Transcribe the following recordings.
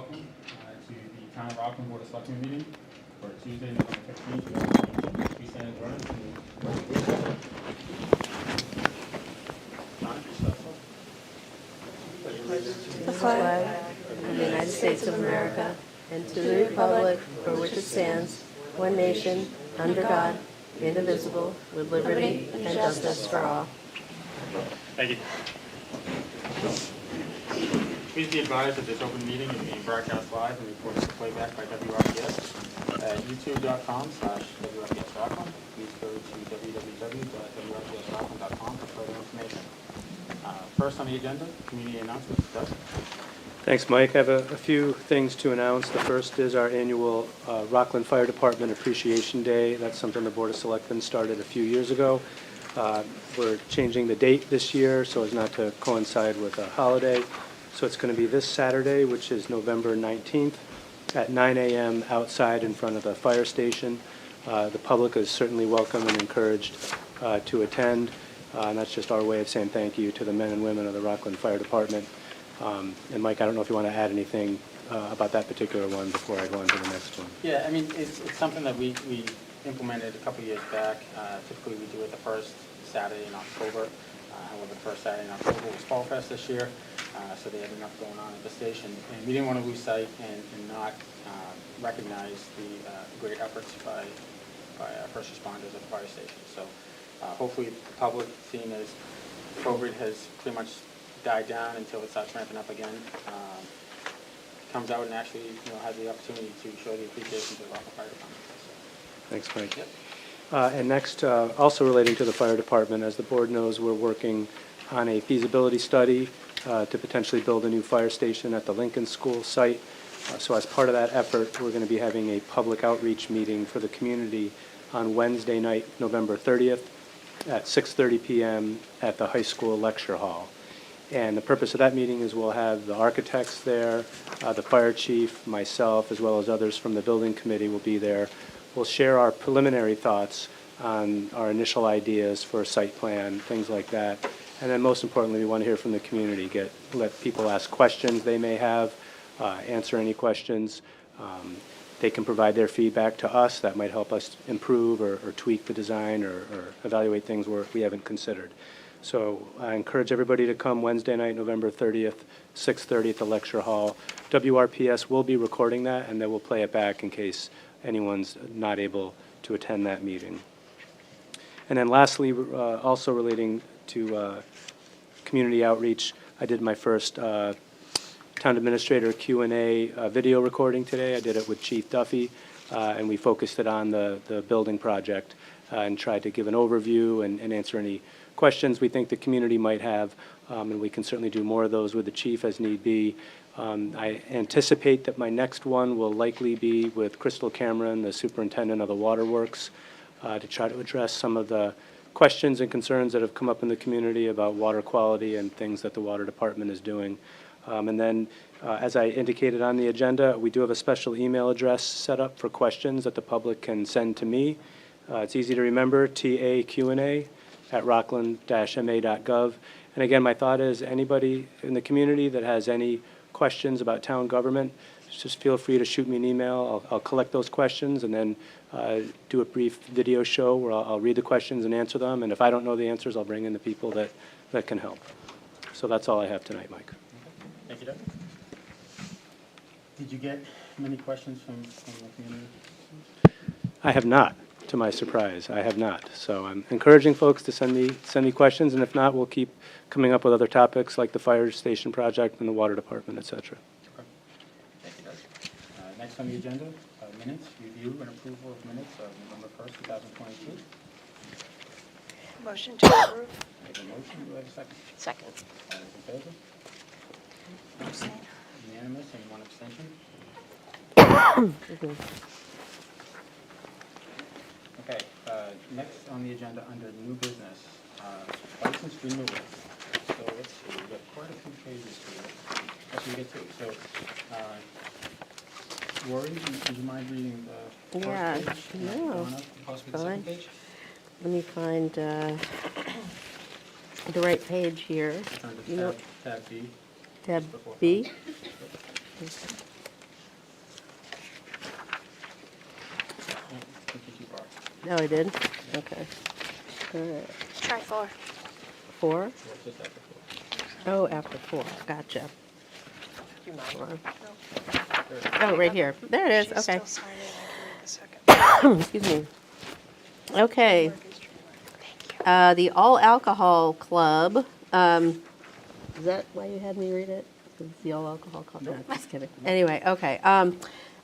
welcome to the Town of Rockland Board of Selectmen meeting for Tuesday, November 15th, 2019. We stand adjourned to the flag of the United States of America and to the republic for which it stands, one nation, under God, indivisible, with liberty and justice for all. Thank you. Please be advised that this open meeting is being broadcast live and recorded for playback by WRPS at youtube.com/WRPS Rockland. Please go to www.wrpsrockland.com for further information. First on the agenda, community announcements. Doug? Thanks, Mike. I have a few things to announce. The first is our annual Rockland Fire Department Appreciation Day. That's something the Board of Selectmen started a few years ago. We're changing the date this year so as not to coincide with a holiday. So it's going to be this Saturday, which is November 19th, at 9 a.m. outside in front of the fire station. The public is certainly welcome and encouraged to attend. And that's just our way of saying thank you to the men and women of the Rockland Fire Department. And Mike, I don't know if you want to add anything about that particular one before I go on to the next one. Yeah, I mean, it's something that we implemented a couple years back. Typically, we do it the first Saturday in October. However, the first Saturday in October was Fall Fest this year, so they had enough going on at the station. And we didn't want to lose sight and not recognize the great efforts by our first responders at the fire station. So hopefully the public, seeing as COVID has pretty much died down until it starts ramping up again, comes out and actually has the opportunity to show the appreciation to the Rockland Fire Department. So. Thanks, Mike. Yep. And next, also relating to the fire department, as the board knows, we're working on a feasibility study to potentially build a new fire station at the Lincoln School site. So as part of that effort, we're going to be having a public outreach meeting for the community on Wednesday night, November 30th at 6:30 p.m. at the high school lecture hall. And the purpose of that meeting is we'll have the architects there, the fire chief, myself, as well as others from the building committee will be there. We'll share our preliminary thoughts on our initial ideas for a site plan, things like that. And then most importantly, we want to hear from the community, let people ask questions they may have, answer any questions. They can provide their feedback to us. That might help us improve or tweak the design or evaluate things we haven't considered. So I encourage everybody to come Wednesday night, November 30th, 6:30 at the lecture hall. WRPS will be recording that, and then we'll play it back in case anyone's not able to attend that meeting. And then lastly, also relating to community outreach, I did my first town administrator Q&A video recording today. I did it with Chief Duffy, and we focused it on the building project and tried to give an overview and answer any questions we think the community might have, and we can certainly do more of those with the chief as need be. I anticipate that my next one will likely be with Crystal Cameron, the superintendent of the waterworks, to try to address some of the questions and concerns that have come up in the community about water quality and things that the water department is doing. And then, as I indicated on the agenda, we do have a special email address set up for questions that the public can send to me. It's easy to remember, TAQ&A@rockland-ma.gov. And again, my thought is anybody in the community that has any questions about town government, just feel free to shoot me an email. I'll collect those questions and then do a brief video show where I'll read the questions and answer them. And if I don't know the answers, I'll bring in the people that can help. So that's all I have tonight, Mike. Okay. Thank you, Doug. Did you get many questions from the community? I have not, to my surprise. I have not. So I'm encouraging folks to send me questions, and if not, we'll keep coming up with other topics like the fire station project and the water department, et cetera. Okay. Thank you, Doug. Next on the agenda, minutes, review and approval of minutes of November 1st, 2022. Motion to approve. Make a motion, do I have a second? Second. All those in favor? Unanimous and one abstention. Okay, next on the agenda under new business, license renewal. So let's see, we've got quite a few pages here. Let's get to it. So, Lori, would you mind reading the first page? No. Possibly the second page? Let me find the right page here. Turn to You know, tab B. tab just before B. Oh, I did? Okay. All right. Try 4. 4? Well, it's just after 4. Oh, after 4. Gotcha. Hold on. Oh, right here. There it is. She's Okay. still signing. I can read the second. Excuse me. Okay. Thank you. The All Alcohol Club. Is that why you had me read it? 'Cause it's the All Alcohol Club. No, just kidding. Anyway, okay.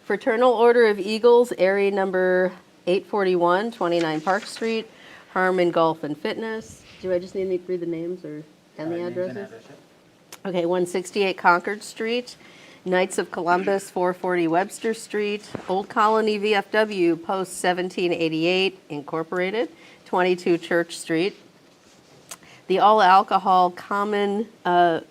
Fraternal Order of Eagles, area number 841, 29 Park Street, Harmon Golf and Fitness. Do I just need to read the names or and the Names and addresses? address, yeah. Okay, 168 Concord Street, Knights of Columbus, 440 Webster Street, Old Colony VFW, Post 1788 Incorporated, 22 Church Street. The All Alcohol Common how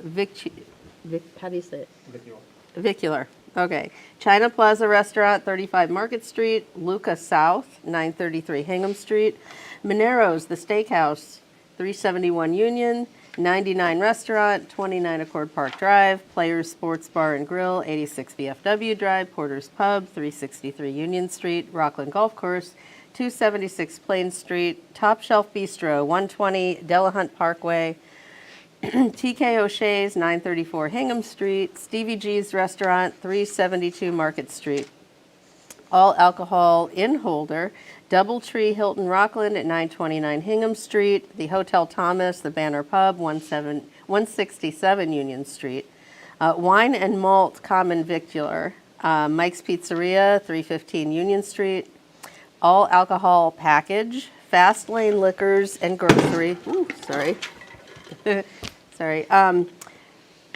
do you say it? With you. Vicular. Okay. China Plaza Restaurant, 35 Market Street. Luca South, 933 Hingham Street. Minero's, the Steakhouse, 371 Union. 99 Restaurant, 29 Accord Park Drive. Players Sports Bar and Grill, 86 VFW Drive. Porter's Pub, 363 Union Street. Rockland Golf Course, 276 Plain Street. Top Shelf Bistro, 120 Delahunt Parkway. TK O'Shea's, 934 Hingham Street. Stevie G's Restaurant, 372 Market Street. All Alcohol Inn Holder, Doubletree Hilton Rockland at 929 Hingham Street. The Hotel Thomas, the Banner Pub, 167 Union Street. Wine and Malt Common Victular, Mike's Pizzeria, 315 Union Street. All Alcohol Package, Fast Lane Liquors and Grocery. Ooh, sorry. Sorry.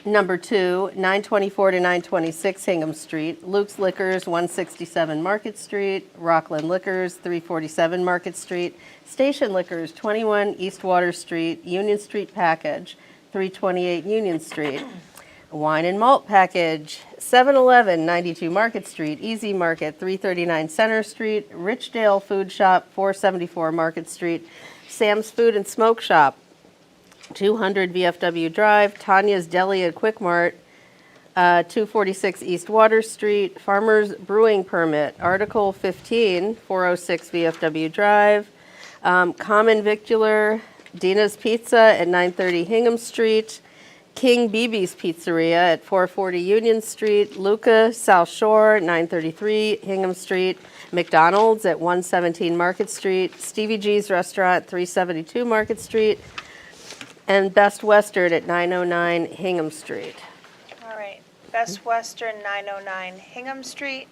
Number 2, 924 to 926 Hingham Street. Luke's Liquors, 167 Market Street. Rockland Liquors, 347 Market Street. Station Liquors, 21 East Water Street. Union Street Package, 328 Union Street. Wine and Malt Package, 7-Eleven, 92 Market Street. Easy Market, 339 Center Street. Richdale Food Shop, 474 Market Street. Sam's Food and Smoke Shop, 200 VFW Drive. Tanya's Deli and Quick Mart, 246 East Water Street. Farmers Brewing Permit, Article 15, 406 VFW Drive. Common Victular, Dina's Pizza at 930 Hingham Street. King BB's Pizzeria at 440 Union Street. Luca South Shore, 933 Hingham Street. McDonald's at 117 Market Street. Stevie G's Restaurant, 372 Market Street. And Best Western at 909 Hingham Street. All right. Best Western, 909 Hingham Street.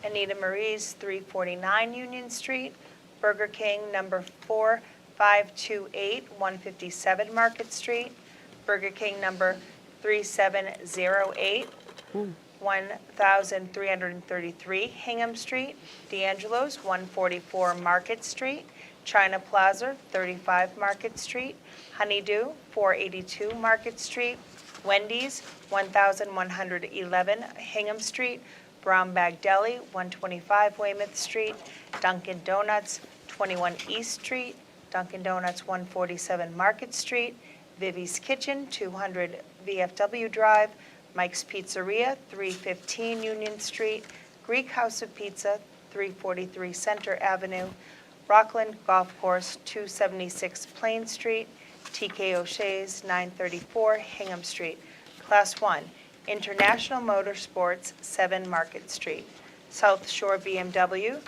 Anita Marie's, 349 Union Street. Burger King, number 4528, 157 Market Street. Burger King, number 3708, 1333 Hingham Street. D'Angelo's, 144 Market Street. China Plaza, 35 Market Street. Honeydew, 482 Market Street. Wendy's, 1111 Hingham Street. Brown Bag Deli, 125 Weymouth Street. Dunkin' Donuts, 21 East Street. Dunkin' Donuts, 147 Market Street. Vivi's Kitchen, 200 VFW Drive. Mike's Pizzeria, 315 Union Street. Greek House of Pizza, 343 Center Avenue. Rockland Golf Course, 276 Plain Street. TK O'Shea's, 934 Hingham Street. Class 1, International Motorsports, 7 Market Street. South Shore BMW,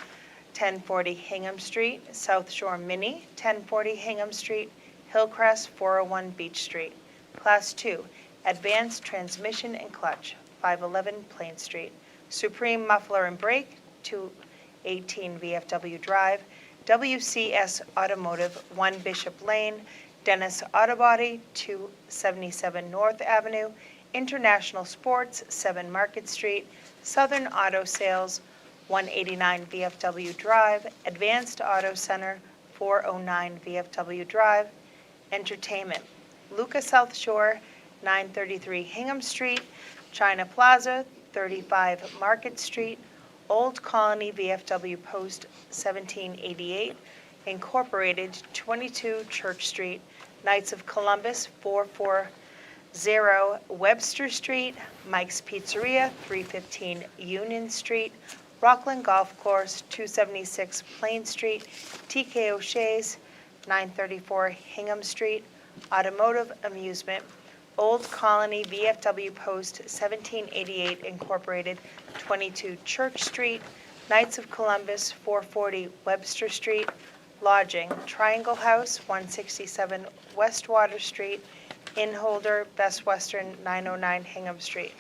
1040 Hingham Street. South Shore Mini, 1040 Hingham Street. Hillcrest, 401 Beach Street. Class 2, Advanced Transmission and Clutch, 511 Plain Street. Supreme Muffler and Brake, 218 VFW Drive. WCS Automotive, 1 Bishop Lane. Dennis Auto Body, 277 North Avenue. International Sports, 7 Market Street. Southern Auto Sales, 189 VFW Drive. Advanced Auto Center, 409 VFW Drive. Entertainment, Luca South Shore, 933 Hingham Street. China Plaza, 35 Market Street. Old Colony VFW Post, 1788. Incorporated, 22 Church Street. Knights of Columbus, 440 Webster Street. Mike's Pizzeria, 315 Union Street. Rockland Golf Course, 276 Plain Street, TK O'Shea's, 934 Hingham Street, Automotive Amusement, Old Colony VFW Post 1788 Incorporated, 22 Church Street, Knights of Columbus, 440 Webster Street, Lodging, Triangle House, 167 West Water Street, Inn Holder, Best Western, 909 Hingham Street.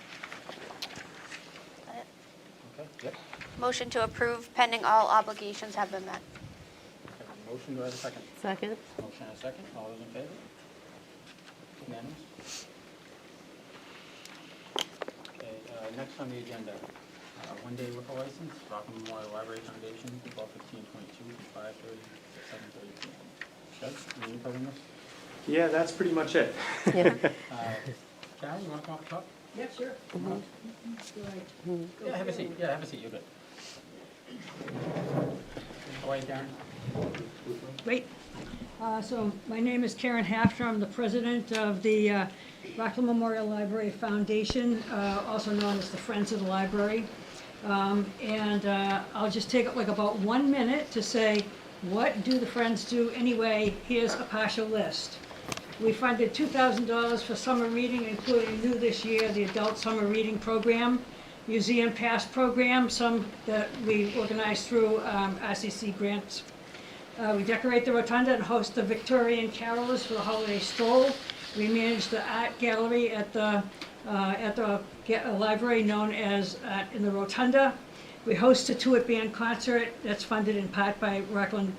Okay, yep. Motion to approve pending all obligations have been met. Have a motion, do I have a second? Second? Motion and a second, all those in favor? Unanimous? Okay, next on the agenda, one-day liquor license, Rockland Memorial Library Foundation, 12/15/22, 5:30 to 7:30 p.m. Doug, are you covering this? Yeah, that's pretty much it. Yeah. Karen, you want to come up top? Yeah, sure. Yeah, have a seat, you're good. How are you, Karen? Great. So my name is Karen Hafter. I'm the president of the Rockland Memorial Library Foundation, also known as the Friends of the Library. And I'll just take like about 1 minute to say, what do the Friends do anyway? Here's a partial list. We funded $2,000 for summer reading, including new this year, the Adult Summer Reading Program, Museum Pass Program, some that we organized through RCC grants. We decorate the rotunda and host the Victorian Carolers for the holiday stroll. We manage the art gallery at the library known as in the Rotunda. We host a Tuit Band concert that's funded in part by Rockland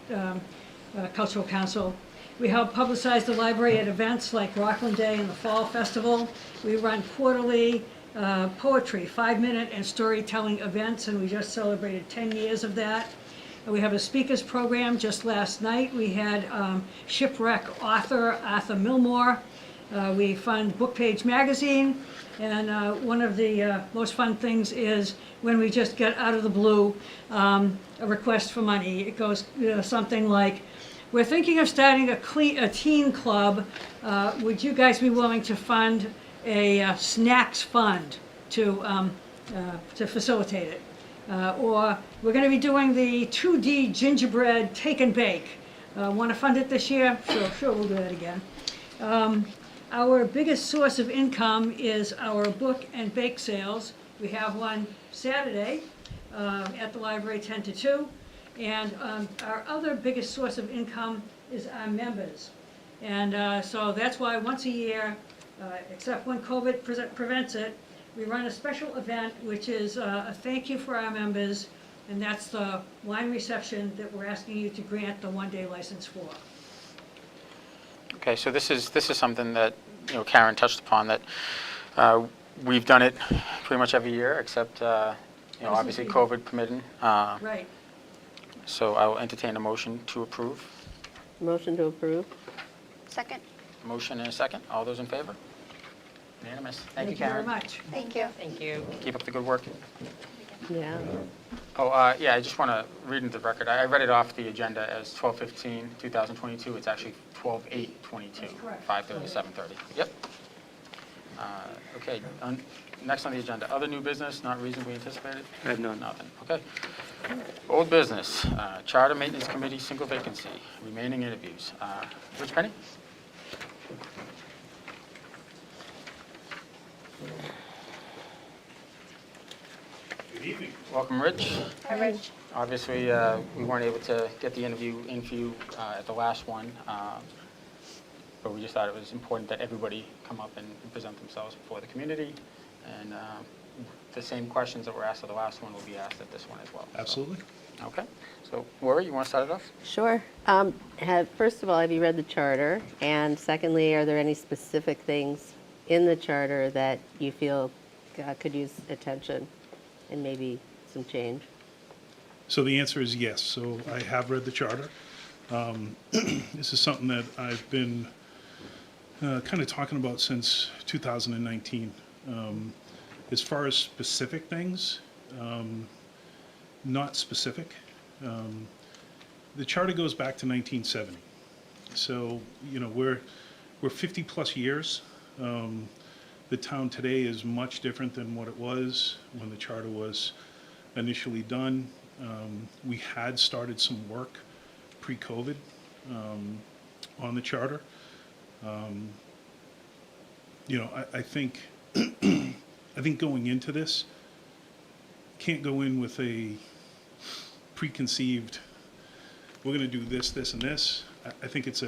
Cultural Council. We help publicize the library at events like Rockland Day and the Fall Festival. We run quarterly poetry, 5-minute and storytelling events, and we just celebrated 10 years of that. And we have a speakers program. Just last night we had shipwreck author Arthur Milmore. We fund Book Page Magazine, and one of the most fun things is when we just get out of the blue a request for money. It goes something like, we're thinking of starting a teen club. Would you guys be willing to fund a snacks fund to facilitate it? Or we're going to be doing the 2D gingerbread take and bake. Want to fund it this year? Sure, we'll do that again. Our biggest source of income is our book and bake sales. We have one Saturday at the library 10 to 2. And our other biggest source of income is our members. And so that's why once a year, except when COVID prevents it, we run a special event, which is a thank you for our members, and that's the wine reception that we're asking you to grant the one-day license for. Okay, so this is something that, Karen touched upon, that we've done it pretty much every year, except, obviously COVID permitting. Right. So I will entertain a motion to approve. Motion to approve? Second. Motion and a second. All those in favor? Unanimous. Thank you, Karen. Very much. Thank you. Thank you. Keep up the good work. Yeah. Oh, yeah, I just want to read into the record. I read it off the agenda as 12/15/2022. It's actually 12/8/22, That's correct. 5:30 to 7:30. Yep. Okay, next on the agenda, other new business not reasonably anticipated? I have none. Nothing, okay. Old business, Charter Maintenance Committee, single vacancy, remaining interviews. Rich Penny? Good evening. Welcome, Rich. Hi, Rich. Obviously, we weren't able to get the interview in for you at the last one, but we just thought it was important that everybody come up and present themselves before the community, and the same questions that were asked at the last one will be asked at this one as well. So, Absolutely. okay, so Lori, you want to start it off? Sure. First of all, have you read the charter? And secondly, are there any specific things in the charter that you feel could use attention and maybe some change? So the answer is yes. So I have read the charter. This is something that I've been kind of talking about since 2019. As far as specific things, not specific. The charter goes back to 1970. So, we're 50 plus years. The town today is much different than what it was when the charter was initially done. We had started some work pre-COVID on the charter. I think I think going into this, can't go in with a preconceived, we're going to do this, this, and this. I think it's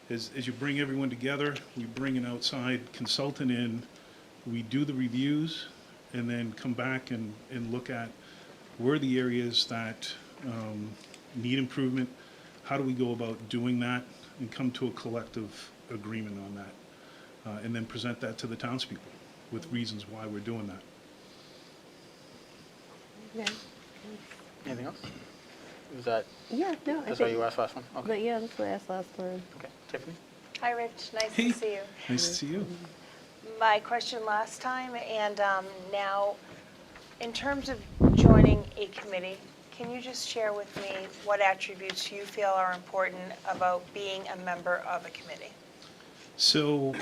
as you bring everyone together, we bring an outside consultant in, we do the reviews, and then come back and look at where are the areas that need improvement, how do we go about doing that, and come to a collective agreement on that, and then present that to the townspeople with reasons why we're doing that. Okay. Anything else? Was that, Yeah, no, I that's why think, you asked last one? but Okay. yeah, that's what I asked last time. Okay. Tiffany? Hi, Rich. Nice Hey. to see you. Nice to see you. My question last time, and now, in terms of joining a committee, can you just share with me what attributes you feel are important about being a member of a committee? So,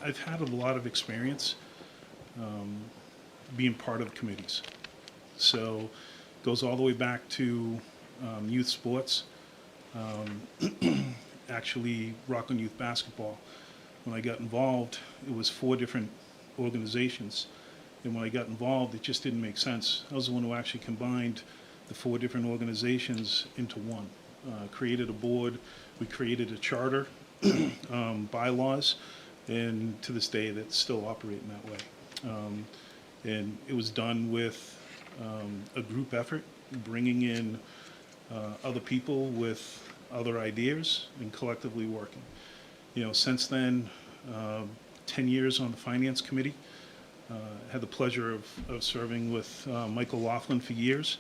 I've had a lot of experience being part of committees. So, goes all the way back to youth sports, actually Rockland Youth Basketball. When I got involved, it was 4 different organizations. And when I got involved, it just didn't make sense. I was the one who actually combined the 4 different organizations into one. Created a board, we created a charter, bylaws, and to this day, that's still operating that way. And it was done with a group effort, bringing in other people with other ideas and collectively working. Since then, 10 years on the Finance Committee. Had the pleasure of serving with Michael Rockland for years,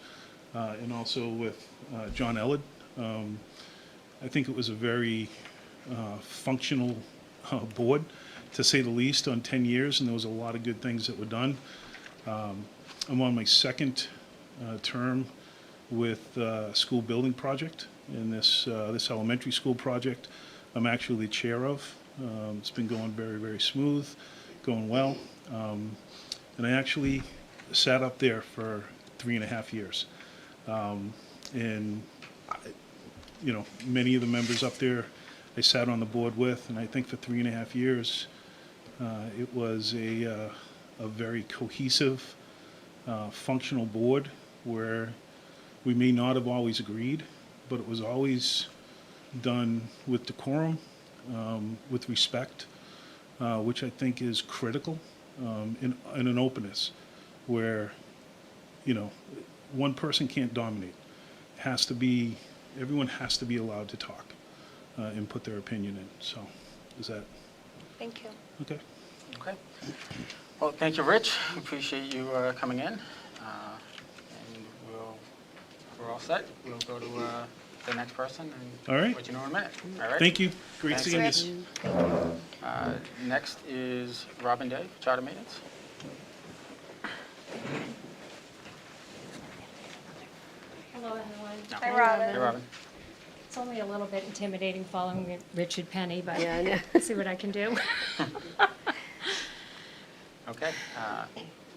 and also with John Ellard. I think it was a very functional board, to say the least, on 10 years, and there was a lot of good things that were done. I'm on my second term with school building project, and this elementary school project I'm actually the chair of. It's been going very, very smooth, going well. And I actually sat up there for 3.5 years. And many of the members up there I sat on the board with, and I think for 3.5 years, it was a very cohesive, functional board where we may not have always agreed, but it was always done with decorum, with respect, which I think is critical, in an openness where, one person can't dominate. Everyone has to be allowed to talk and put their opinion in. So, is that Thank you. okay? Okay. Well, thank you, Rich. Appreciate you coming in. And we're all set. We'll go to the next person and All right. let you know in a minute. All right? Thank you. Great Thanks, seeing Rich. you. Next is Robin Day, Charter Maintenance. Hello, everyone. Hi, Robin. Hey, Robin. It's only a little bit intimidating following Richard Penny, but Yeah, I know. see what I can do. Okay.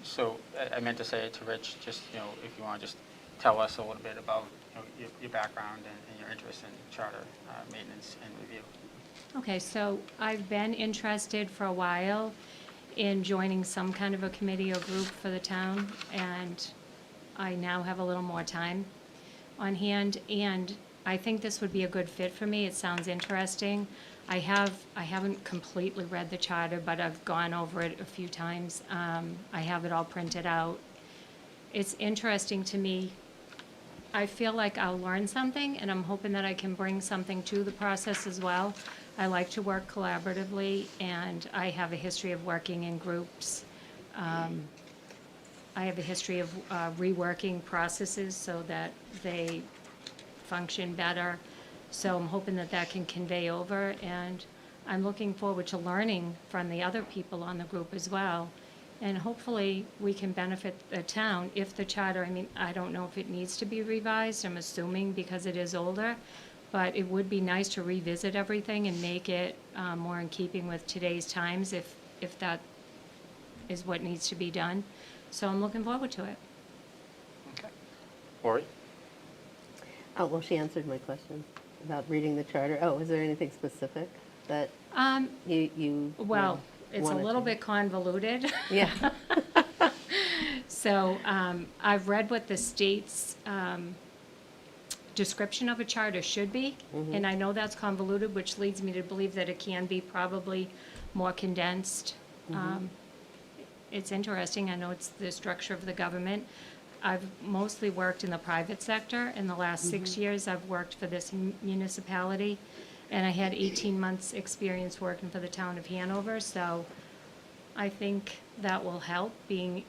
So I meant to say it to Rich, just, if you want to just tell us a little bit about your background and your interest in charter maintenance and review. Okay, so I've been interested for a while in joining some kind of a committee or group for the town, and I now have a little more time on hand, and I think this would be a good fit for me. It sounds interesting. I haven't completely read the charter, but I've gone over it a few times. I have it all printed out. It's interesting to me. I feel like I'll learn something, and I'm hoping that I can bring something to the process as well. I like to work collaboratively, and I have a history of working in groups. I have a history of reworking processes so that they function better. So I'm hoping that that can convey over, and I'm looking forward to learning from the other people on the group as well. And hopefully, we can benefit the town if the charter, I don't know if it needs to be revised, I'm assuming because it is older, but it would be nice to revisit everything and make it more in keeping with today's times if that is what needs to be done. So I'm looking forward to it. Okay. Lori? Oh, well, she answered my question about reading the charter. Oh, is there anything specific that you Well, it's a wanted little to- bit convoluted. Yeah. So I've read what the state's description of a charter should be, and I know that's convoluted, which leads me to believe that it can be probably more condensed. It's interesting. I know it's the structure of the government. I've mostly worked in the private sector. In the last 6 years, I've worked for this municipality, and I had 18 months' experience working for the town of Hanover, so I think that will help,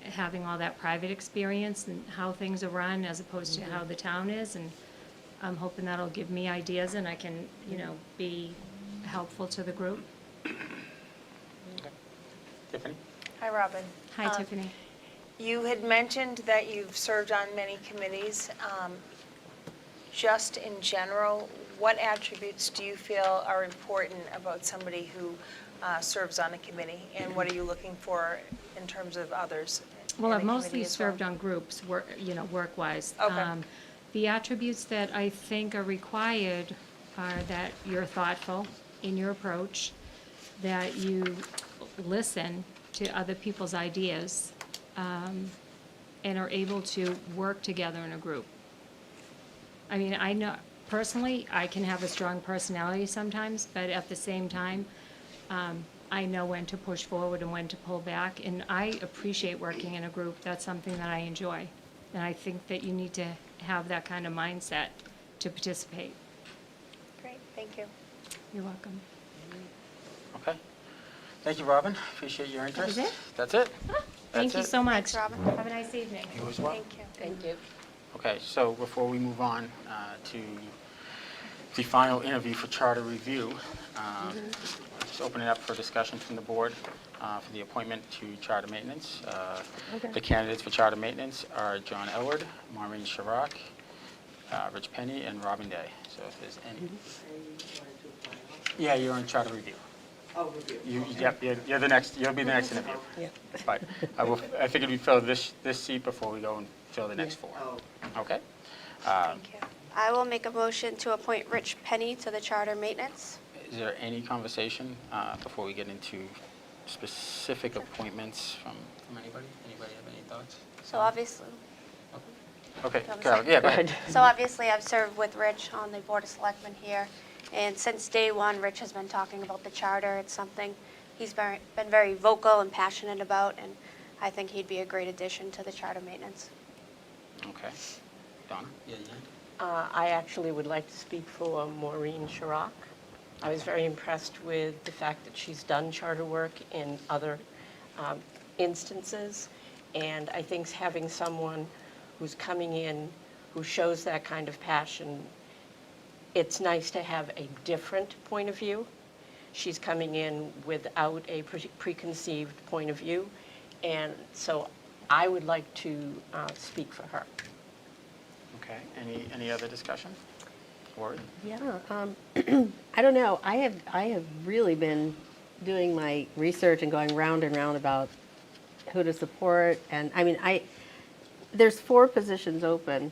having all that private experience and how things are run as opposed to how the town is, and I'm hoping that'll give me ideas and I can, be helpful to the group. Tiffany? Hi, Robin. Hi, Tiffany. You had mentioned that you've served on many committees. Just in general, what attributes do you feel are important about somebody who serves on a committee? And what are you looking for in terms of others? Well, in I've the mostly committee as well? served on groups, work-wise. Okay. The attributes that I think are required are that you're thoughtful in your approach, that you listen to other people's ideas, and are able to work together in a group. I mean, I know, personally, I can have a strong personality sometimes, but at the same time, I know when to push forward and when to pull back, and I appreciate working in a group. That's something that I enjoy. And I think that you need to have that kind of mindset to participate. Great, thank you. You're welcome. Okay. Thank you, Robin. Appreciate your interest. was it? That's it. Thank you That's it. so much. Thanks, Robin. Have a nice evening. You as well. Thank you. Thank you. Okay, so before we move on to the final interview for charter review, just open it up for discussion from the board for the appointment to charter maintenance. Okay. The candidates for charter maintenance are John Elward, Maureen Chirac, Rich Penny, and Robin Day. So if there's any. Yeah, you're on charter review. Oh, review. Yep, you're the next, you'll be the next interview. Yep. But I figured we'd fill this seat before we go and fill the next four. Oh, Okay? Thank you. I will make a motion to appoint Rich Penny to the Charter Maintenance. Is there any conversation before we get into specific appointments from anybody? Anybody have any thoughts? So obviously, Okay, That was Carol, it. yeah, go ahead. so obviously I've served with Rich on the Board of Selectmen here. And since day one, Rich has been talking about the charter. It's something he's been very vocal and passionate about, and I think he'd be a great addition to the Charter Maintenance. Okay. Donna? Yeah, I actually would like to speak for Maureen Chirac. I was very impressed with the fact that she's done charter work in other instances, and I think having someone who's coming in who shows that kind of passion, it's nice to have a different point of view. She's coming in without a preconceived point of view, and so I would like to speak for her. Okay. Any other discussion? Lori? Yeah, I don't know. I have really been doing my research and going round and round about who to support, and I mean, there's 4 positions open,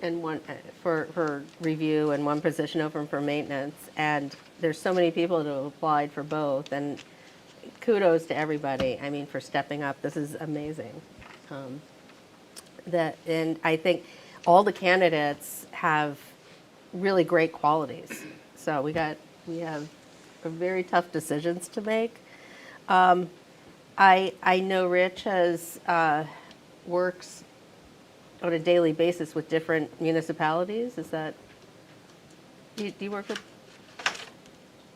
and one for review, and 1 position open for maintenance, and there's so many people who have applied for both, and kudos to everybody. I mean, for stepping up. This is amazing. And I think all the candidates have really great qualities. So we have very tough decisions to make. I know Rich works on a daily basis with different municipalities. Is that, do you work with?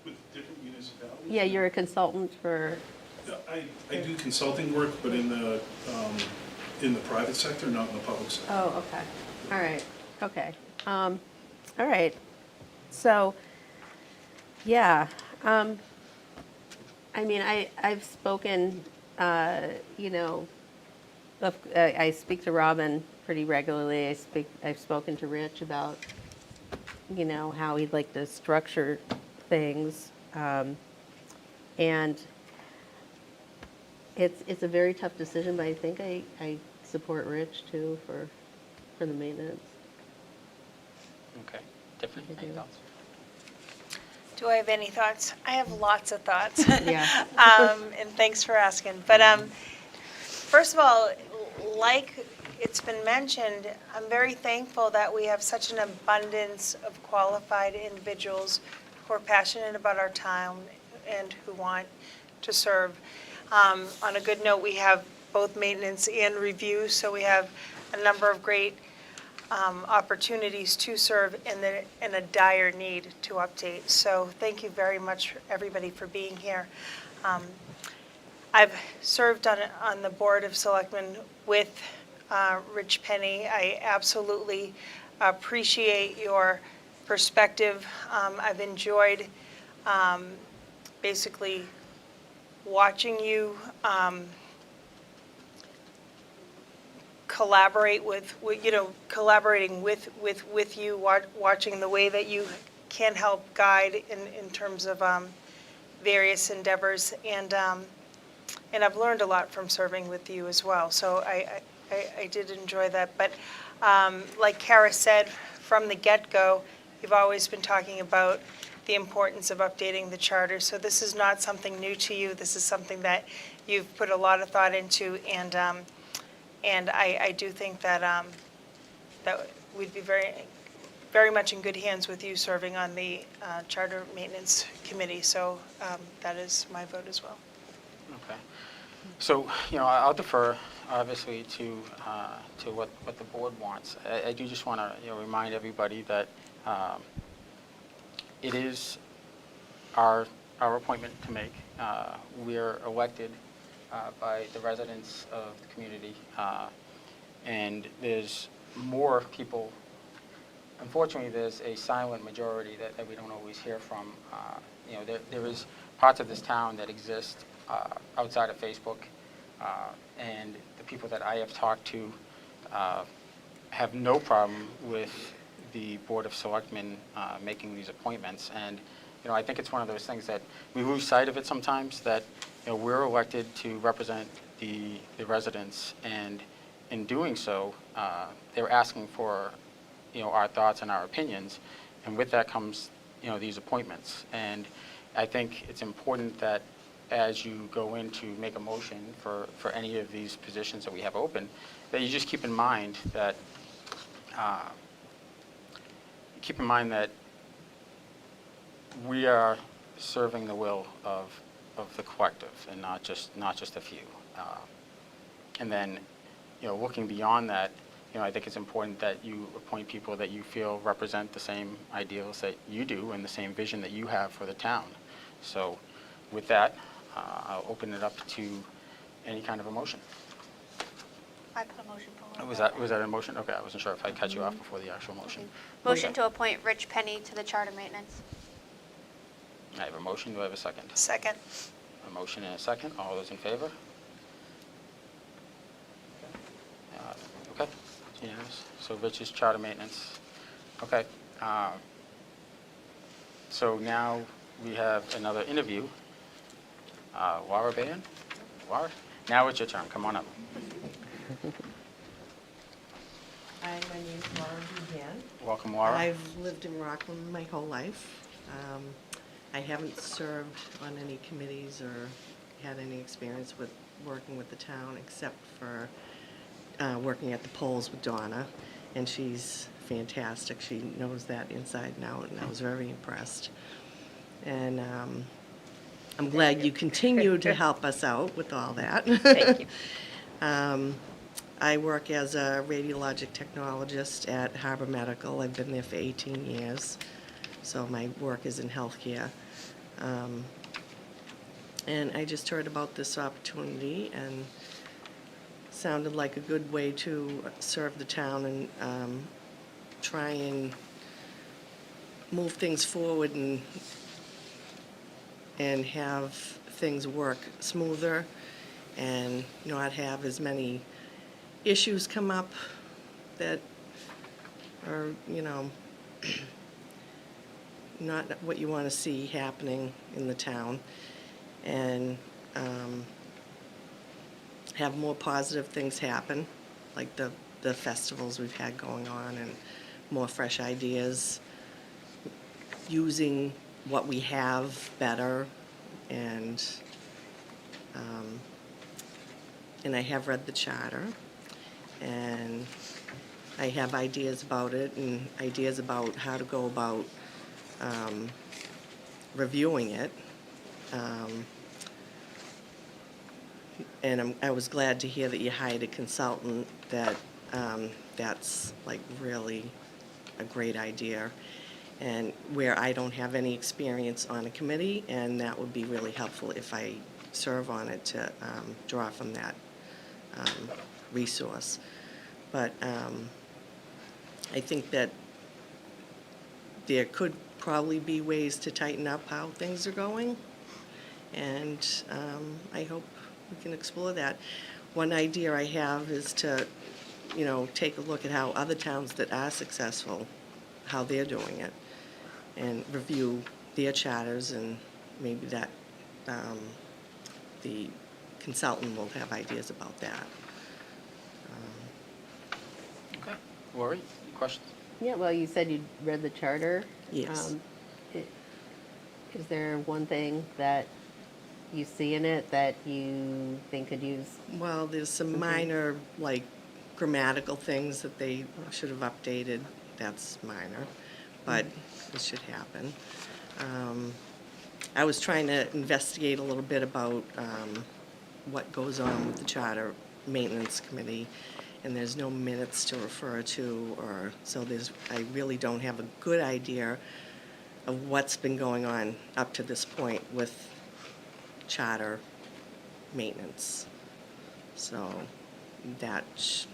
With different municipalities? Yeah, you're a consultant for. I do consulting work, but in the private sector, not in the public sector. Oh, okay. All right. Okay. All right. So, yeah. I mean, I've spoken, I speak to Robin pretty regularly. I've spoken to Rich about, how he'd like to structure things. And It's a very tough decision, but I think I support Rich too for the maintenance. Okay. Tiffany, I any do. thoughts? Do I have any thoughts? I have lots of thoughts. Yeah. And thanks for asking. But first of all, like it's been mentioned, I'm very thankful that we have such an abundance of qualified individuals who are passionate about our town and who want to serve. On a good note, we have both maintenance and review, so we have a number of great opportunities to serve in a dire need to update. So thank you very much, everybody, for being here. I've served on the Board of Selectmen with Rich Penny. I absolutely appreciate your perspective. I've enjoyed basically watching you collaborating with you, watching the way that you can help guide in terms of various endeavors. And I've learned a lot from serving with you as well. So I did enjoy that. But like Kara said, from the get-go, you've always been talking about the importance of updating the charter. So this is not something new to you. This is something that you've put a lot of thought into, and I do think that that we'd be very much in good hands with you serving on the Charter Maintenance Committee. So that is my vote as well. Okay. So, I'll defer, obviously, to what the board wants. I do just want to, remind everybody that it is our appointment to make. We're elected by the residents of the community, and there's more people. Unfortunately, there's a silent majority that we don't always hear from. There is parts of this town that exist outside of Facebook, and the people that I have talked to have no problem with the Board of Selectmen making these appointments. And I think it's one of those things that we lose sight of it sometimes, that we're elected to represent the residents, and in doing so, they're asking for our thoughts and our opinions, and with that comes these appointments. And I think it's important that as you go in to make a motion for any of these positions that we have open, that you just keep in mind that we are serving the will of the collective, and not just a few. And then, looking beyond that, I think it's important that you appoint people that you feel represent the same ideals that you do and the same vision that you have for the town. So, with that, I'll open it up to any kind of a motion. I put a motion forward. Was that a motion? Okay, I wasn't sure if I cut you off before the actual motion. Motion to appoint Rich Penny to the Charter Maintenance. I have a motion. Do I have a second? Second. A motion and a second. All those in favor? Okay, it's unanimous. So Rich's Charter Maintenance. Okay. So now we have another interview. Laura Bayan? Laura? Now it's your turn. Come on up. Hi, my name's Laura Buhan. Welcome, Laura. I've lived in Rockland my whole life. I haven't served on any committees or had any experience with working with the town, except for working at the polls with Donna, and she's fantastic. She knows that inside and out, and I was very impressed. And I'm glad you continue to help us out with all that. Thank you. I work as a radiologic technologist at Harbor Medical. I've been there for 18 years, so my work is in healthcare. And I just heard about this opportunity and sounded like a good way to serve the town and try and move things forward and have things work smoother and not have as many issues come up that are, not what you want to see happening in the town. And have more positive things happen, like the festivals we've had going on, and more fresh ideas, using what we have better, and I have read the charter, and I have ideas about it and ideas about how to go about reviewing it. And I was glad to hear that you hired a consultant, that that's like really a great idea. And where I don't have any experience on a committee, and that would be really helpful if I serve on it to draw from that resource. But I think that there could probably be ways to tighten up how things are going, and I hope we can explore that. One idea I have is to, take a look at how other towns that are successful, how they're doing it, and review their charters, and maybe that the consultant will have ideas about that. Okay. Lori, questions? Yeah, well, you said you read the charter. Yes. Is there one thing that you see in it that you think could use? Well, there's some minor, like, grammatical things that they should have updated. That's minor, but it should happen. I was trying to investigate a little bit about what goes on with the Charter Maintenance Committee, and there's no minutes to refer to, or so I really don't have a good idea of what's been going on up to this point with charter maintenance. So that's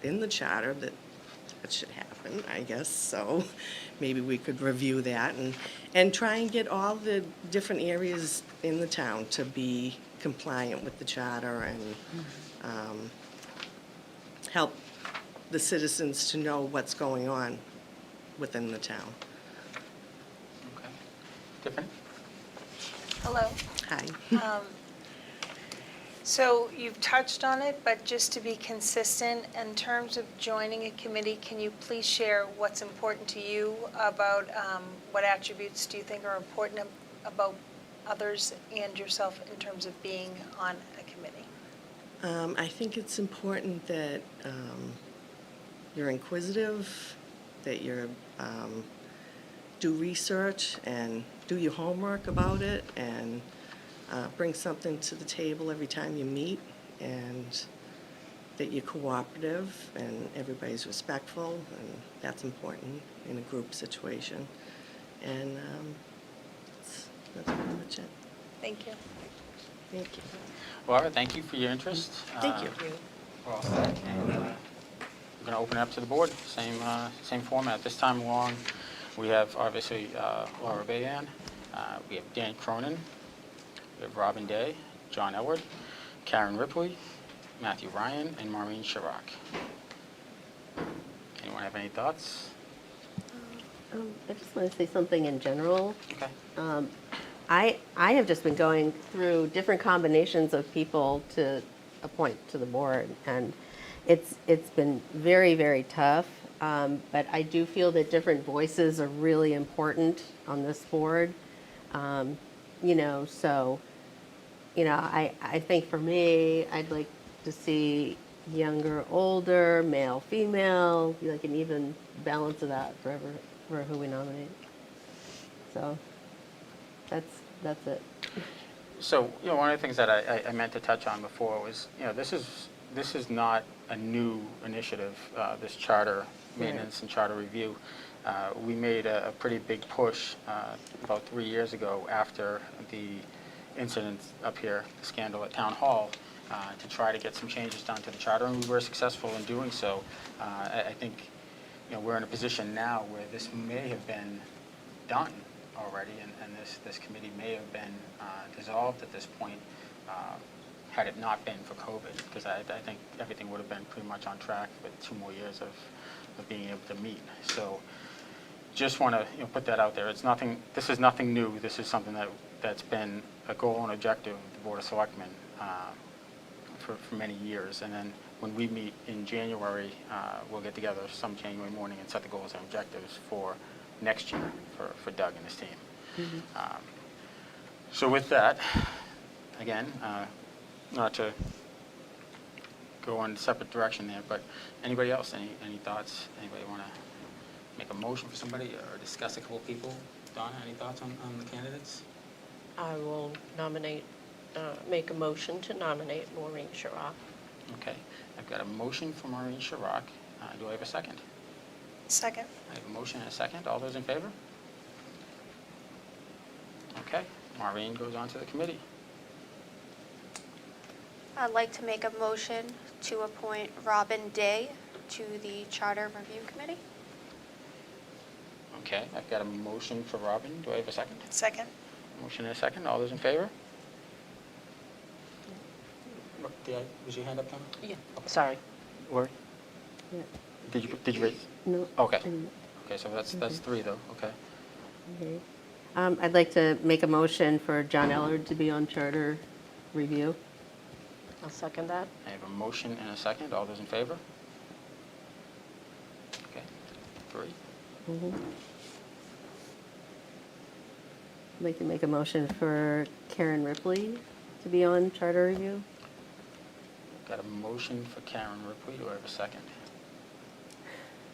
in the charter, that should happen, I guess. So maybe we could review that and try and get all the different areas in the town to be compliant with the charter, and help the citizens to know what's going on within the town. Okay. Tiffany? Hello. Hi. So you've touched on it, but just to be consistent, in terms of joining a committee, can you please share what's important to you about what attributes do you think are important about others and yourself in terms of being on a committee? I think it's important that you're inquisitive, that you're do research and do your homework about it, and bring something to the table every time you meet, and that you're cooperative and everybody's respectful, and that's important in a group situation. And that's pretty much it. Thank you. Thank you. Laura, thank you for your interest. Thank you. We're all set. And, we're going to open it up to the board, same format. This time along, we have obviously Laura Bayan, we have Dan Cronin, we have Robin Day, John Elward, Karen Ripley, Matthew Ryan, and Maureen Chirac. Anyone have any thoughts? I just want to say something in general. Okay. I have just been going through different combinations of people to appoint to the board, and it's been very, very tough. But I do feel that different voices are really important on this board. I think for me, I'd like to see younger, older, male, female, like an even balance of that for who we nominate. So that's it. So, one of the things that I meant to touch on before was, this is not a new initiative, this charter maintenance and charter review. We made a pretty big push about 3 years ago after the incident up here, the scandal at Town Hall, to try to get some changes done to the charter, and we were successful in doing so. I think, we're in a position now where this may have been done already, and this committee may have been dissolved at this point had it not been for COVID, because I think everything would have been pretty much on track with 2 more years of being able to meet. So just want to put that out there. This is nothing new. This is something that's been a goal and objective of the Board of Selectmen for many years. And then when we meet in January, we'll get together some January morning and set the goals and objectives for next year for Doug and his team. So with that, again, not to go in a separate direction there, but anybody else, any thoughts? Anybody want to make a motion for somebody or discuss a couple people? Donna, any thoughts on the candidates? I will make a motion to nominate Maureen Sharrock. Okay, I've got a motion for Maureen Sharrock. Do I have a second? Second. I have a motion and a second. All those in favor? Okay, Maureen goes on to the committee. I'd like to make a motion to appoint Robin Day to the Charter Review Committee. Okay, I've got a motion for Robin. Do I have a second? Second. Motion and a second. All those in favor? Was your hand up, Donna? Yeah. Sorry. Lori? Yeah. Did you raise? No. Okay. I didn't. Okay, so that's three though. Okay. Okay. I'd like to make a motion for John Ellard to be on Charter Review. I'll second that. I have a motion and a second. All those in favor? Okay, three. I'd like to make a motion for Karen Ripley to be on Charter Review. Got a motion for Karen Ripley. Do I have a second?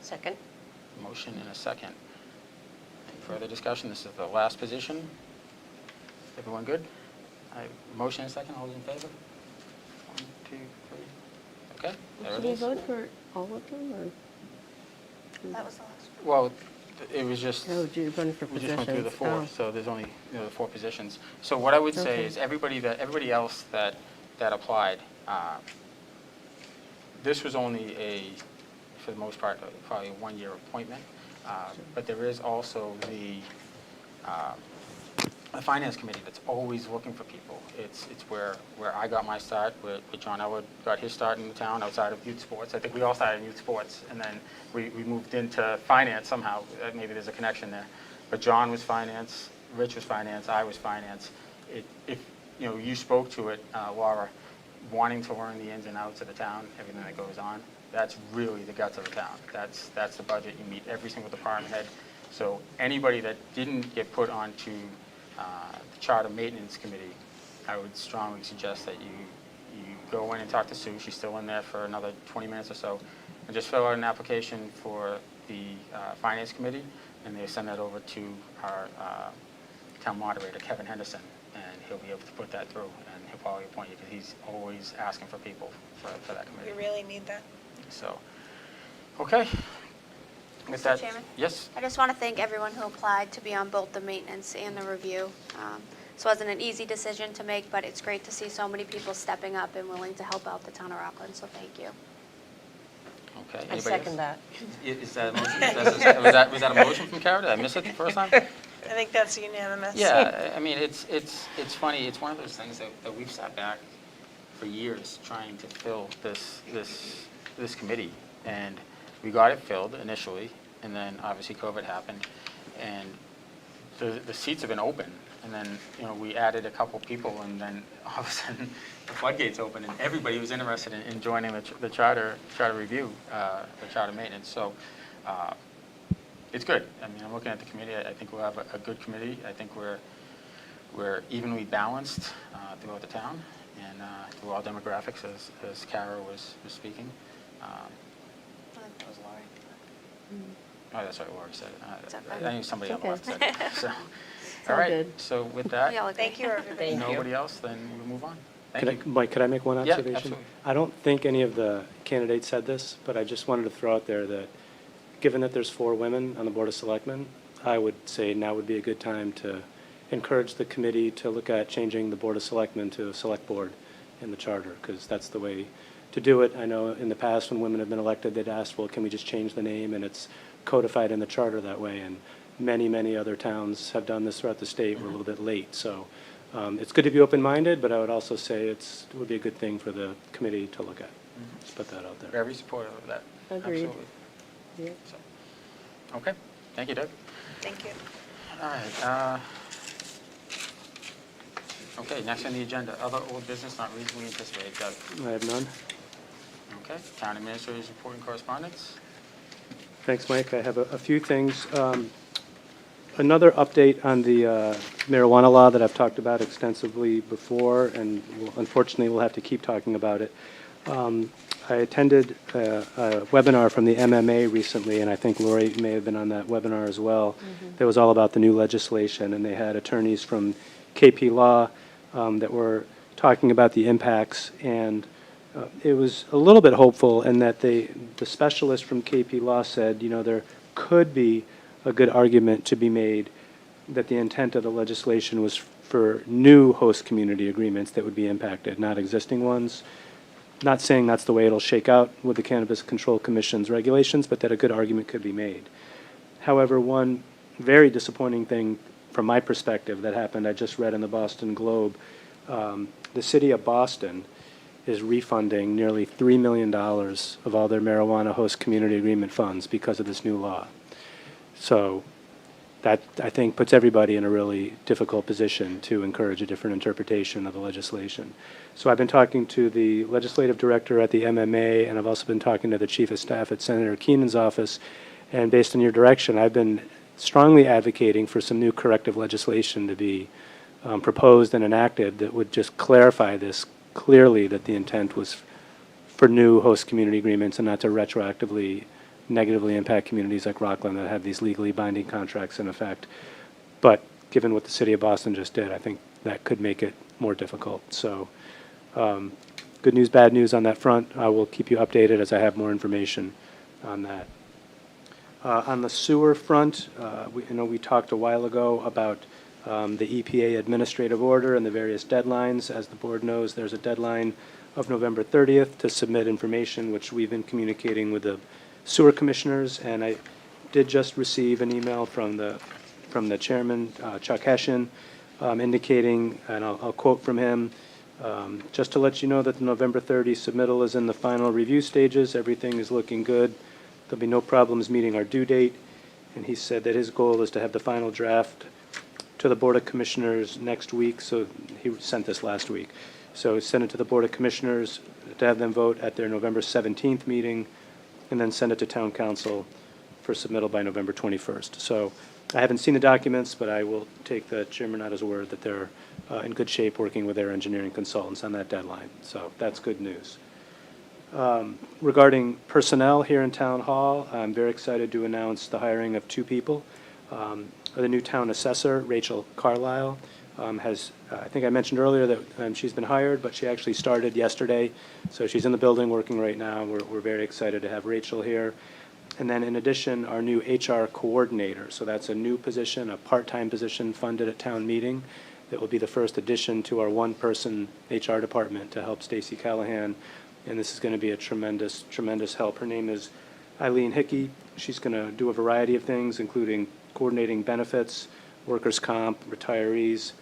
Second. Motion and a second. Any further discussion? This is the last position. Everyone good? Motion and a second. All those in favor? 1, 2, 3. Okay, there Should it we is. vote for all of them, or? That was the last one. Well, it was just. Oh, you're running for We positions. just went through the four, Oh. so there's only, the 4 positions. So what I would say Okay. is everybody else that applied, this was only for the most part, probably a 1-year appointment. But there is also the finance committee that's always looking for people. It's where I got my start, where John Elwood got his start in the town outside of youth sports. I think we all started in youth sports, and then we moved into finance somehow. Maybe there's a connection there. But John was finance, Rich was finance, I was finance. If you spoke to it, Laura, wanting to learn the ins and outs of the town, everything that goes on, that's really the guts of the town. That's the budget. You meet every single department head. So anybody that didn't get put onto the Charter Maintenance Committee, I would strongly suggest that you go in and talk to Sue. She's still in there for another 20 minutes or so, and just fill out an application for the Finance Committee, and they send that over to our town moderator, Kevin Henderson, and he'll be able to put that through, and he'll probably appoint you, because he's always asking for people for that committee. We really need that. So, okay. With Mr. that, Chairman? yes? I just want to thank everyone who applied to be on both the maintenance and the review. This wasn't an easy decision to make, but it's great to see so many people stepping up and willing to help out the town of Rockland, so thank you. Okay. I Anybody second else? that. Is that a motion? Was that a motion from Kara? Did I miss it the first time? I think that's unanimous. Yeah, I mean, it's funny. It's one of those things that we've sat back for years trying to fill this committee, and we got it filled initially, and then obviously COVID happened, and the seats have been open, and then we added a couple people, and then all of a sudden the floodgates opened, and everybody was interested in joining the charter review, the charter maintenance. So it's good. I mean, I'm looking at the committee. I think we'll have a good committee. I think we're evenly balanced throughout the town and through all demographics, as Kara was speaking. I think that was Lori. Oh, that's what Lori said. It's okay. I knew somebody It's else okay. said it. So, all all right. good. So with that, We all agree. Thank you, everybody. Thank you. nobody else, then we'll move on. Thank you. Mike, could I make one Yeah, observation? absolutely. I don't think any of the candidates said this, but I just wanted to throw out there that, given that there's 4 women on the Board of Selectmen, I would say now would be a good time to encourage the committee to look at changing the Board of Selectmen to a select board in the charter, because that's the way to do it. I know in the past when women have been elected, they'd asked, well, can we just change the name? And it's codified in the charter that way. And many, many other towns have done this throughout the state. We're a little bit late. So it's good to be open-minded, but I would also say it would be a good thing for the committee to look at. Just put that out there. Very supportive of that. Agreed. Absolutely. Yeah. So, okay. Thank you, Doug. Thank you. All right. Okay, next on the agenda, other old business not reasonably anticipated. Doug? I have none. Okay, town administrators report and correspondence. Thanks, Mike. I have a few things. Another update on the marijuana law that I've talked about extensively before, and unfortunately we'll have to keep talking about it. I attended a webinar from the MMA recently, and I think Lori may have been on that webinar as well. That was all about the new legislation, and they had attorneys from KP Law that were talking about the impacts, and it was a little bit hopeful in that the specialist from KP Law said, you know, there could be a good argument to be made that the intent of the legislation was for new host community agreements that would be impacted, not existing ones. Not saying that's the way it'll shake out with the Cannabis Control Commission's regulations, but that a good argument could be made. However, one very disappointing thing from my perspective that happened, I just read in the Boston Globe, the city of Boston is refunding nearly $3 million of all their marijuana host community agreement funds because of this new law. So that, I think, puts everybody in a really difficult position to encourage a different interpretation of the legislation. So I've been talking to the legislative director at the MMA, and I've also been talking to the chief of staff at Senator Keenan's office. And based on your direction, I've been strongly advocating for some new corrective legislation to be proposed and enacted that would just clarify this clearly, that the intent was for new host community agreements and not to retroactively negatively impact communities like Rockland that have these legally binding contracts in effect. But given what the city of Boston just did, I think that could make it more difficult. So good news, bad news on that front. I will keep you updated as I have more information on that. On the sewer front, we talked a while ago about the EPA administrative order and the various deadlines. As the board knows, there's a deadline of November 30th to submit information, which we've been communicating with the sewer commissioners, and I did just receive an email from the chairman, Chuck Hession, indicating, and I'll quote from him, just to let you know that the November 30 submittal is in the final review stages. Everything is looking good. There'll be no problems meeting our due date. And he said that his goal is to have the final draft to the Board of Commissioners next week. So he sent this last week. So he sent it to the Board of Commissioners to have them vote at their November 17th meeting, and then send it to Town Council for submittal by November 21st. So I haven't seen the documents, but I will take the chairman at his word that they're in good shape working with their engineering consultants on that deadline. So that's good news. Regarding personnel here in Town Hall, I'm very excited to announce the hiring of 2 people. The new town assessor, Rachel Carlisle, I think I mentioned earlier that she's been hired, but she actually started yesterday. So she's in the building working right now. We're very excited to have Rachel here. And then in addition, our new HR coordinator. So that's a new position, a part-time position funded at town meeting. That will be the first addition to our one-person HR department to help Stacy Callahan. And this is going to be a tremendous, tremendous help. Her name is Eileen Hickey. She's going to do a variety of things, including coordinating benefits, workers' comp, retirees,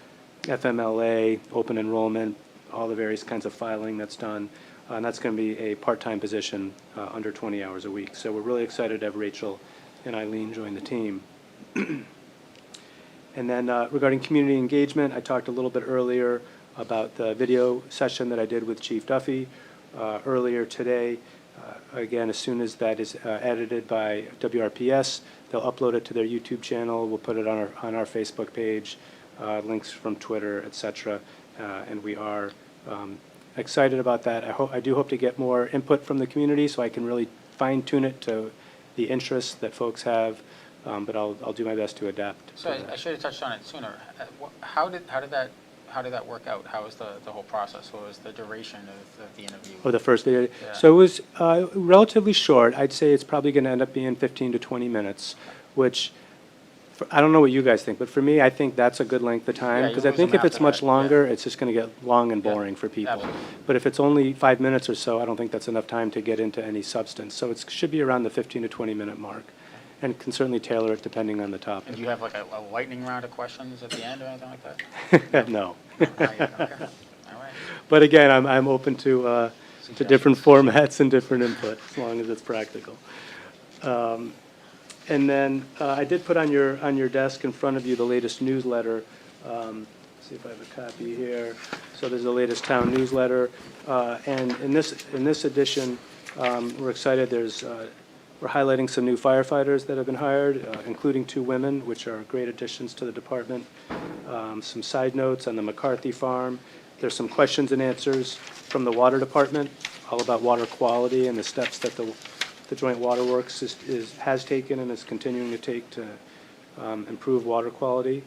FMLA, open enrollment, all the various kinds of filing that's done. And that's going to be a part-time position under 20 hours a week. So we're really excited to have Rachel and Eileen join the team. And then regarding community engagement, I talked a little bit earlier about the video session that I did with Chief Duffy earlier today. Again, as soon as that is edited by WRPS, they'll upload it to their YouTube channel. We'll put it on our Facebook page, links from Twitter, etc. And we are excited about that. I do hope to get more input from the community so I can really fine-tune it to the interests that folks have. But I'll do my best to adapt. So I should have touched on it sooner. How did that work out? How was the whole process? What was the duration of the interview? Oh, the first video? Yeah. So it was relatively short. I'd say it's probably going to end up being 15 to 20 minutes, which I don't know what you guys think, but for me, I think that's a good length of time. Yeah, Because you I lose think them if it's after much that, longer, yeah. it's just going to get long and Yeah, boring for people. absolutely. But if it's only 5 minutes or so, I don't think that's enough time to get into any substance. So it should be around the 15 to 20 minute mark, and can certainly tailor it depending on the topic. And do you have like a lightning round of questions at the end or anything like that? No. Okay. All right. But again, I'm open to different formats and different input, as long as it's practical. And then I did put on your desk in front of you the latest newsletter. see if I have a copy here. So there's the latest town newsletter. And in this edition, we're excited. We're highlighting some new firefighters that have been hired, including 2 women, which are great additions to the department. Some side notes on the McCarthy Farm. There's some questions and answers from the water department, all about water quality and the steps that the Joint Water Works has taken and is continuing to take to improve water quality.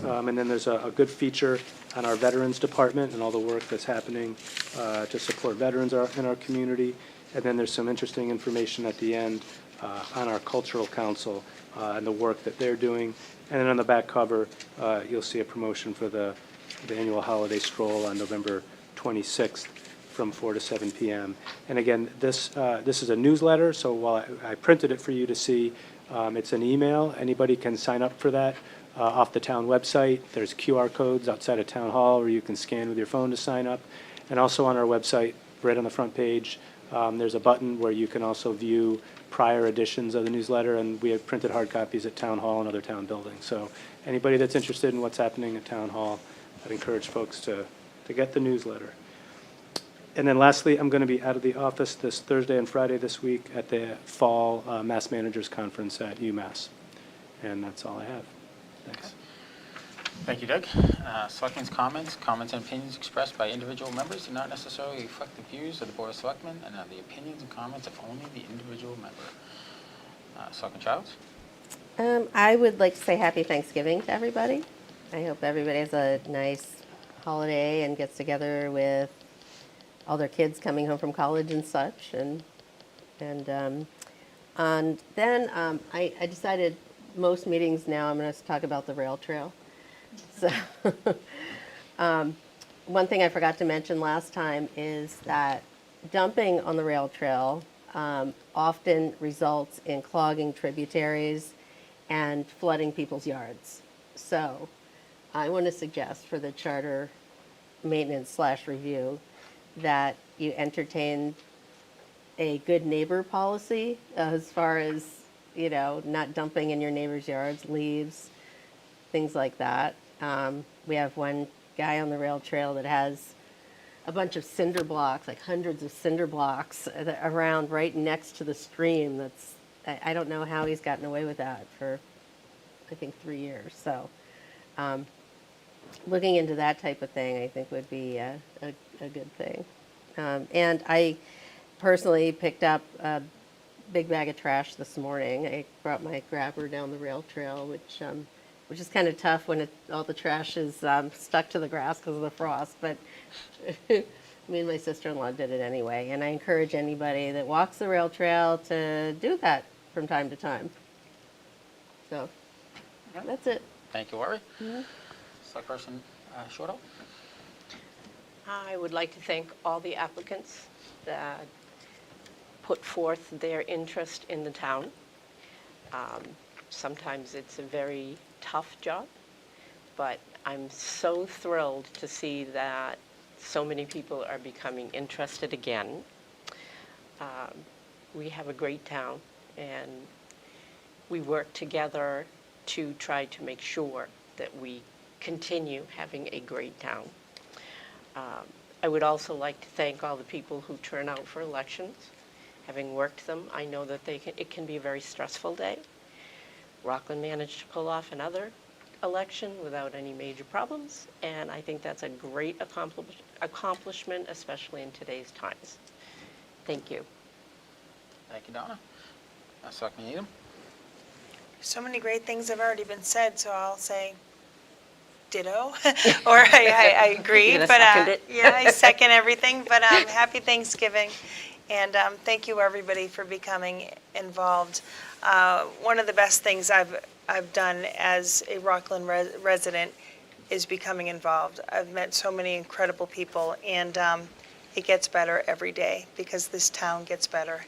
And then there's a good feature on our Veterans Department and all the work that's happening to support veterans in our community. And then there's some interesting information at the end on our Cultural Council and the work that they're doing. And then on the back cover, you'll see a promotion for the annual holiday stroll on November 26th from 4 to 7 p.m. And again, this is a newsletter, so while I printed it for you to see, it's an email. Anybody can sign up for that off the town website. There's QR codes outside of Town Hall where you can scan with your phone to sign up. And also on our website, right on the front page, there's a button where you can also view prior editions of the newsletter, and we have printed hard copies at Town Hall and other town buildings. So anybody that's interested in what's happening at Town Hall, I'd encourage folks to get the newsletter. And then lastly, I'm going to be out of the office this Thursday and Friday this week at the Fall Mass Managers Conference at UMass. And that's all I have. Thanks. Thank you, Doug. Selectmen's comments and opinions expressed by individual members do not necessarily reflect the views of the Board of Selectmen and are the opinions and comments of only the individual member. Selectman Childs? I would like to say happy Thanksgiving to everybody. I hope everybody has a nice holiday and gets together with all their kids coming home from college and such. And then I decided most meetings now I'm going to talk about the rail trail. So one thing I forgot to mention last time is that dumping on the rail trail often results in clogging tributaries and flooding people's yards. So I want to suggest for the charter maintenance / review that you entertain a good neighbor policy as far as, not dumping in your neighbor's yards, leaves, things like that. We have one guy on the rail trail that has a bunch of cinder blocks, like hundreds of cinder blocks around right next to the stream. I don't know how he's gotten away with that for, I think, 3 years. So looking into that type of thing, I think would be a good thing. And I personally picked up a big bag of trash this morning. I brought my grabber down the rail trail, which is kind of tough when all the trash is stuck to the grass because of the frost. But me and my sister-in-law did it anyway. And I encourage anybody that walks the rail trail to do that from time to time. So that's it. Thank you, Lori. Selectperson Shortall? I would like to thank all the applicants that put forth their interest in the town. Sometimes it's a very tough job, but I'm so thrilled to see that so many people are becoming interested again. We have a great town, and we work together to try to make sure that we continue having a great town. I would also like to thank all the people who turn out for elections. Having worked them, I know that it can be a very stressful day. Rockland managed to pull off another election without any major problems, and I think that's a great accomplishment, especially in today's times. Thank you. Thank you, Donna. Selectman Needham? So many great things have already been said, so I'll say ditto, or I agree. You're gonna But second it? yeah, I second everything. But happy Thanksgiving, and thank you everybody for becoming involved. One of the best things I've done as a Rockland resident is becoming involved. I've met so many incredible people, and it gets better every day because this town gets better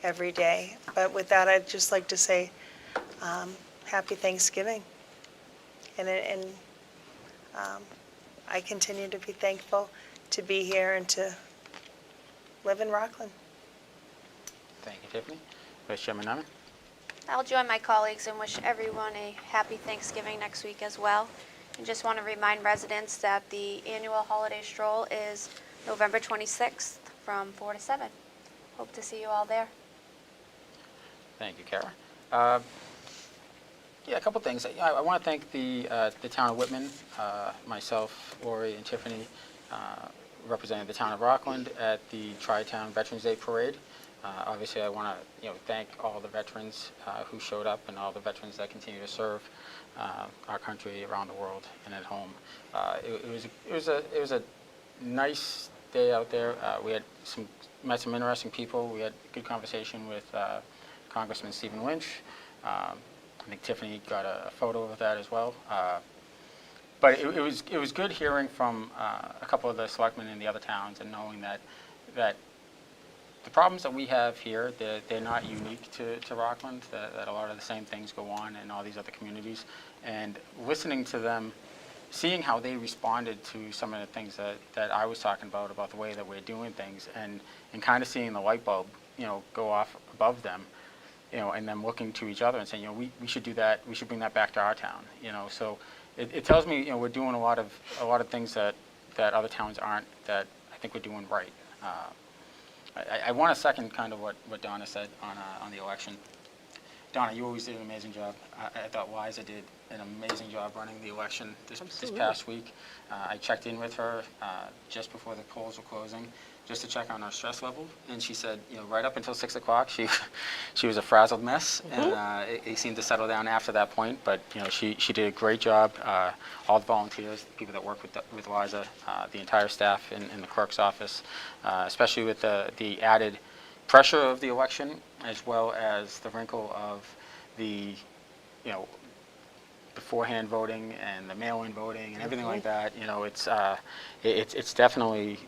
every day. But with that, I'd just like to say happy Thanksgiving, and I continue to be thankful to be here and to live in Rockland. Thank you, Tiffany. Vice Chairman Nunn? I'll join my colleagues and wish everyone a happy Thanksgiving next week as well. I just want to remind residents that the annual holiday stroll is November 26th from 4 to 7. Hope to see you all there. Thank you, Kara. Yeah, a couple things. I want to thank the town of Whitman, myself, Lori, and Tiffany, representing the town of Rockland at the Tri-Town Veterans Day Parade. Obviously, I want to thank all the veterans who showed up and all the veterans that continue to serve our country around the world and at home. It was a nice day out there. We had met some interesting people. We had a good conversation with Congressman Stephen Lynch. I think Tiffany got a photo of that as well. But it was good hearing from a couple of the selectmen in the other towns and knowing that the problems that we have here, they're not unique to Rockland, that a lot of the same things go on in all these other communities. And listening to them, seeing how they responded to some of the things that I was talking about the way that we're doing things, and kind of seeing the light bulb, go off above them, and then looking to each other and saying, we should do that, we should bring that back to our town, So it tells me, we're doing a lot of things that other towns aren't, that I think we're doing right. I want to second kind of what Donna said on the election. Donna, you always did an amazing job. I thought Liza did an amazing job running the election this past week. I checked in with her just before the polls were closing, just to check on her stress level, and she said, right up until 6 o'clock, she was a frazzled mess, and it seemed to settle down after that point. But she did a great job. All the volunteers, the people that work with Liza, the entire staff in the clerk's office, especially with the added pressure of the election, as well as the wrinkle of the beforehand voting and the mail-in voting and everything like that. It's definitely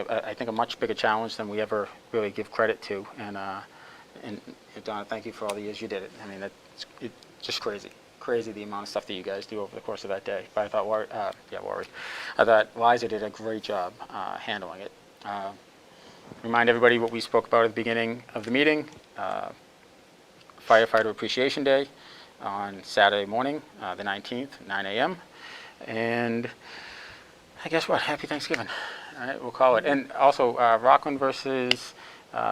I think a much bigger challenge than we ever really give credit to. And Donna, thank you for all the years you did it. I mean, it's just crazy the amount of stuff that you guys do over the course of that day. But I thought, Lori, I thought Liza did a great job handling it. Remind everybody what we spoke about at the beginning of the meeting. Firefighter Appreciation Day on Saturday morning, the 19th, 9 a.m. And I guess what? Happy Thanksgiving. All right, we'll call it. And also Rockland versus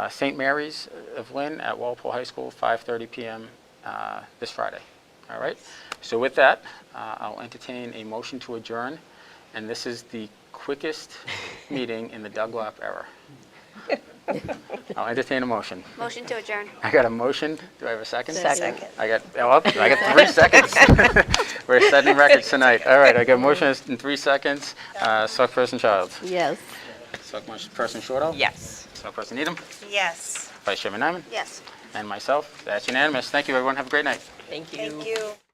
St. Mary's of Lynn at Walpole High School, 5:30 p.m. This Friday. All right. So with that, I'll entertain a motion to adjourn. And this is the quickest meeting in the Doug Lop era. I'll entertain a motion. Motion to adjourn. I got a motion. Do I have a second? Second. I got 3 seconds. We're setting records tonight. All right, I got a motion in 3 seconds. Selectperson Childs. Yes. Selectperson Shortall. Yes. Selectperson Needham. Yes. Vice Chairman Nyman. Yes. And myself. That's unanimous. Thank you, everyone. Have a great night. Thank you. Thank you.